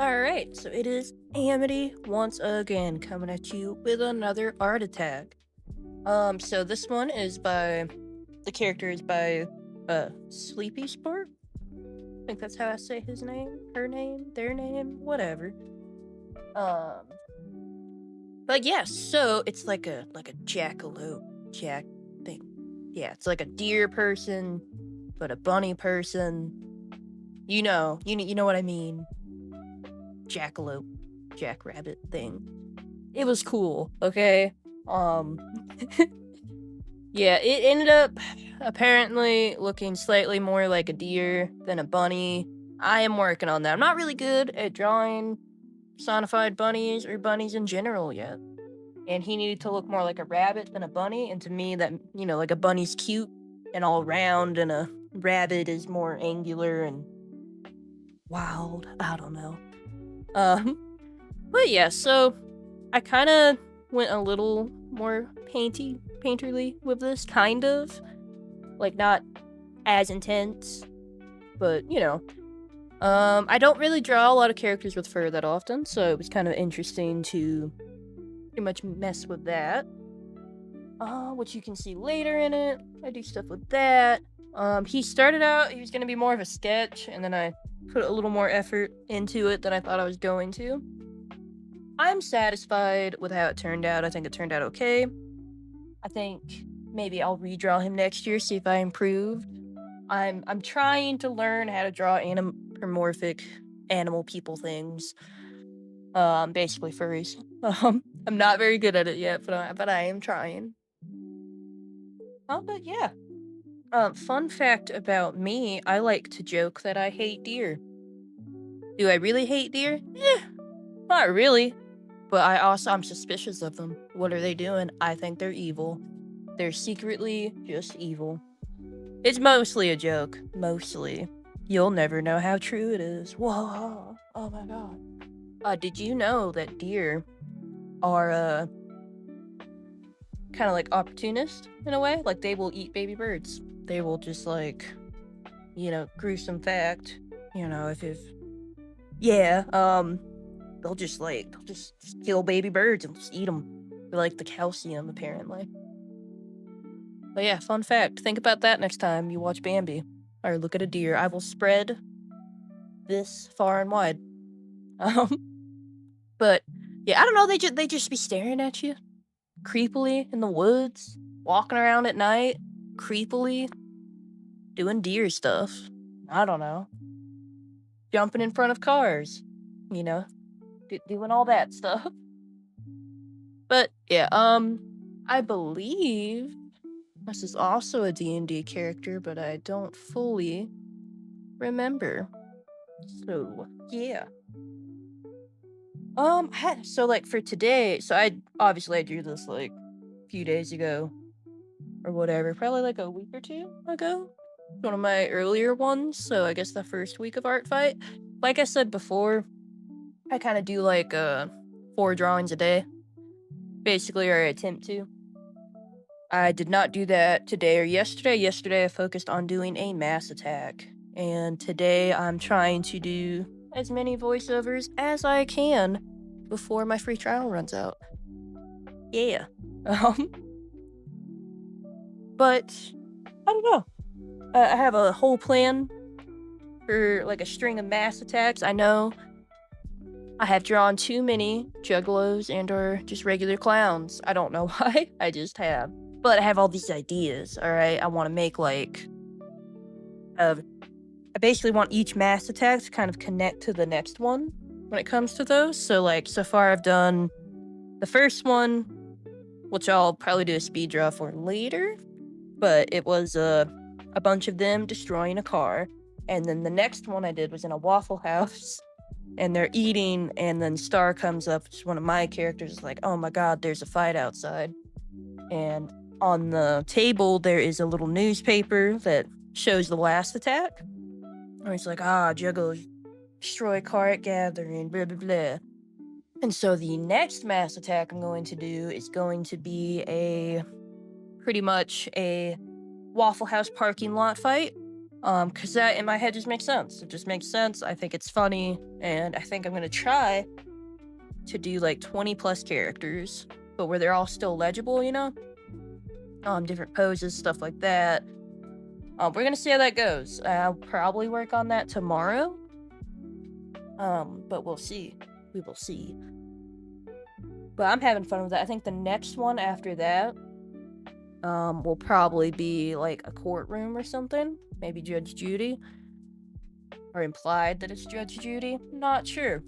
Alright, so it is Amity once again coming at you with another art attack. So this one is by the character is by Sleepy Sport. I think that's how I say his name, her name, their name, whatever. Um but yeah, so it's like a jackalope jack thing. Yeah, it's like a deer person, but a bunny person. You know what I mean. Jackalope, jackrabbit thing. It was cool, okay? Um, yeah, it ended up apparently looking slightly more like a deer than a bunny. I am working on that. I'm not really good at drawing personified bunnies or bunnies in general yet. And he needed to look more like a rabbit than a bunny. And to me, like a bunny's cute and all round, and a rabbit is more angular and wild. I don't know. But yeah, so I kind of went a little more painterly with this, kind of. Like, not as intense, but, I don't really draw a lot of characters with fur that often, so it was kind of interesting to pretty much mess with that. Which you can see later in it. I do stuff with that. He started out, he was going to be more of a sketch, and then I put a little more effort into it than I thought I was going to. I'm satisfied with how it turned out. I think it turned out okay. I think maybe I'll redraw him next year, see if I improved. I'm trying to learn how to draw anamorphic animal people things. Basically furries. I'm not very good at it yet, but I am trying. But yeah. Fun fact about me, I like to joke that I hate deer. Do I really hate deer? Not really. But I'm suspicious of them. What are they doing? I think they're evil. They're secretly just evil. It's mostly a joke. Mostly. You'll never know how true it is. Whoa. Oh my god. Did you know that deer are, kind of like opportunists in a way? Like, they will eat baby birds. They will just, like, gruesome fact. If yeah, they'll just kill baby birds and just eat them for, like, the calcium, apparently. But yeah, fun fact. Think about that next time you watch Bambi or look at a deer. I will spread this far and wide. Um, but yeah, I don't know. They just be staring at you creepily in the woods, walking around at night, creepily doing deer stuff. I don't know, jumping in front of cars, you know, doing all that stuff. But yeah, I believe this is also a D&D character, but I don't fully remember. So, yeah. So like for today, so I drew this like a few days ago or whatever, probably like a week or two ago. One of my earlier ones, so I guess the first week of Art Fight. Like I said before, I kind of do like 4 drawings a day, basically, or I attempt to. I did not do that today or yesterday. Yesterday I focused on doing a mass attack, and today I'm trying to do as many voiceovers as I can before my free trial runs out. Yeah. Um, but I don't know. I have a whole plan for like a string of mass attacks. I know I have drawn too many juggalos and or just regular clowns. I don't know why. I just have. But I have all these ideas, all right? I want to make like I basically want each mass attack to kind of connect to the next one when it comes to those. So like so far I've done the first one, which I'll probably do a speed draw for later, but it was a bunch of them destroying a car. And then the next one I did was in a Waffle House, and they're eating, and then Star comes up, which is one of my characters, is like, oh my god, there's a fight outside. And on the table, there is a little newspaper that shows the last attack. And it's like, Juggles destroy car at gathering, blah, blah, blah. And so the next mass attack I'm going to do is going to be pretty much a Waffle House parking lot fight, Cause that in my head just makes sense. It just makes sense. I think it's funny, and I think I'm gonna try to do like 20 plus characters, but where they're all still legible, you know? Different poses, stuff like that. We're gonna see how that goes. I'll probably work on that tomorrow. But we'll see. We will see. But I'm having fun with that. I think the next one after that, will probably be like a courtroom or something. Maybe Judge Judy. Or implied that it's Judge Judy. Not sure.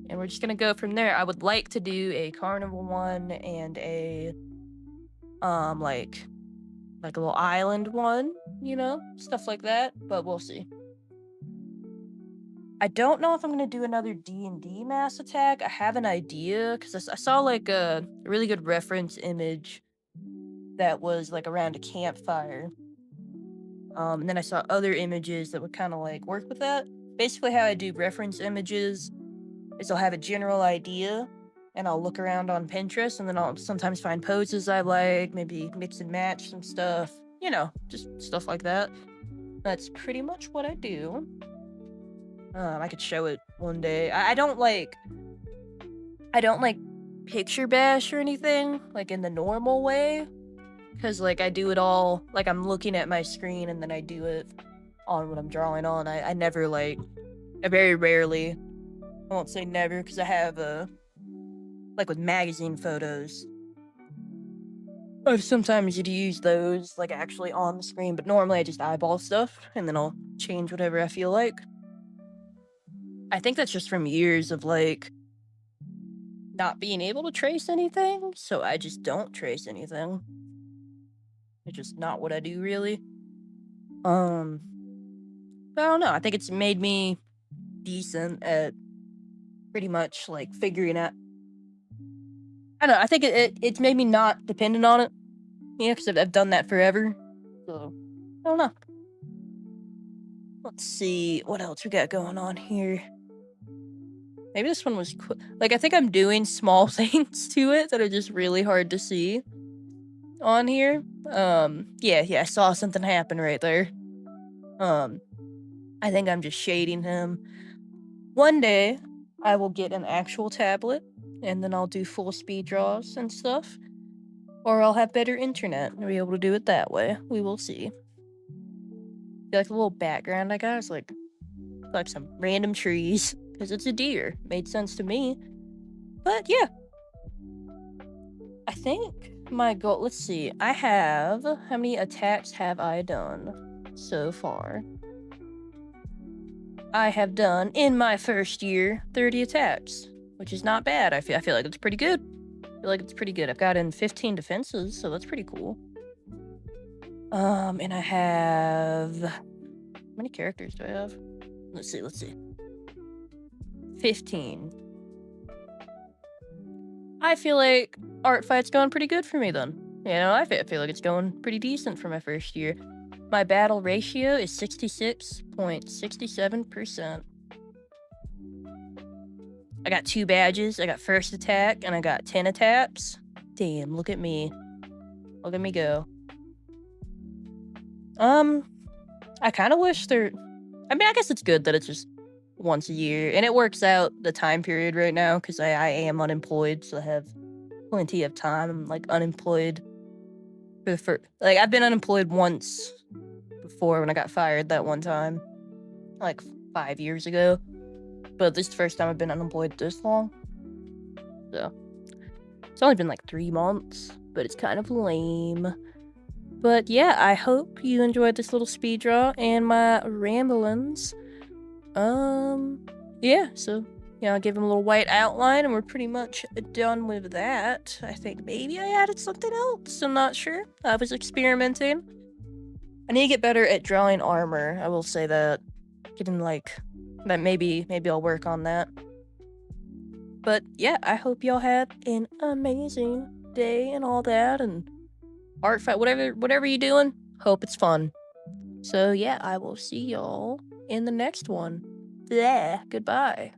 And we're just gonna go from there. I would like to do a carnival one and a like a little island one, you know, stuff like that, but we'll see. I don't know if I'm gonna do another D&D mass attack. I have an idea because I saw like a really good reference image that was like around a campfire. And then I saw other images that would kind of like work with that. Basically, how I do reference images is I'll have a general idea and I'll look around on Pinterest and then I'll sometimes find poses I like, maybe mix and match some stuff, you know, just stuff like that. That's pretty much what I do. I could show it one day. I don't like picture bash or anything like in the normal way, because like I do it all like I'm looking at my screen and then I do it on what I'm drawing on. I never like, I very rarely, I won't say never because I have like with magazine photos. I've sometimes use those like actually on the screen, but normally I just eyeball stuff and then I'll change whatever I feel like. I think that's just from years of like not being able to trace anything, so I just don't trace anything. It's just not what I do really. Um, but I don't know. I think it's made me decent at pretty much like figuring out. I don't know. I think it's made me not dependent on it. Yeah, because I've done that forever. So I don't know. Let's see what else we got going on here. Maybe this one was like I think I'm doing small things to it that are just really hard to see on here. Yeah, I saw something happen right there. I think I'm just shading him. One day, I will get an actual tablet, and then I'll do full speed draws and stuff. Or I'll have better internet and be able to do it that way. We will see. Like a little background I got is like some random trees, because it's a deer. Made sense to me. But yeah. I think my goal, let's see, how many attacks have I done so far? I have done, in my first year, 30 attacks, which is not bad. I feel like it's pretty good. I feel like it's pretty good. I've gotten 15 defenses, so that's pretty cool. And I have... How many characters do I have? Let's see. 15. I feel like art fight's going pretty good for me then. You know, I feel like it's going pretty decent for my first year. My battle ratio is 66.67%. I got 2 badges. I got first attack and I got 10 attacks. Damn, look at me. Look at me go. I kind of wish I mean, I guess it's good that it's just once a year. And it works out the time period right now because I am unemployed, so I have plenty of time. I'm like unemployed for the first... Like, I've been unemployed once before when I got fired that one time. Like 5 years ago. But this is the first time I've been unemployed this long. So, it's only been like 3 months, but it's kind of lame. But yeah, I hope you enjoyed this little speed draw and my ramblings. Yeah, so, I'll give him a little white outline and we're pretty much done with that. I think maybe I added something else. I'm not sure. I was experimenting. I need to get better at drawing armor. I will say that. Getting like... That maybe I'll work on that. But yeah, I hope y'all had an amazing day and all that, and art fight, whatever you're doing, hope it's fun. So yeah, I will see y'all in the next one. Yeah, goodbye.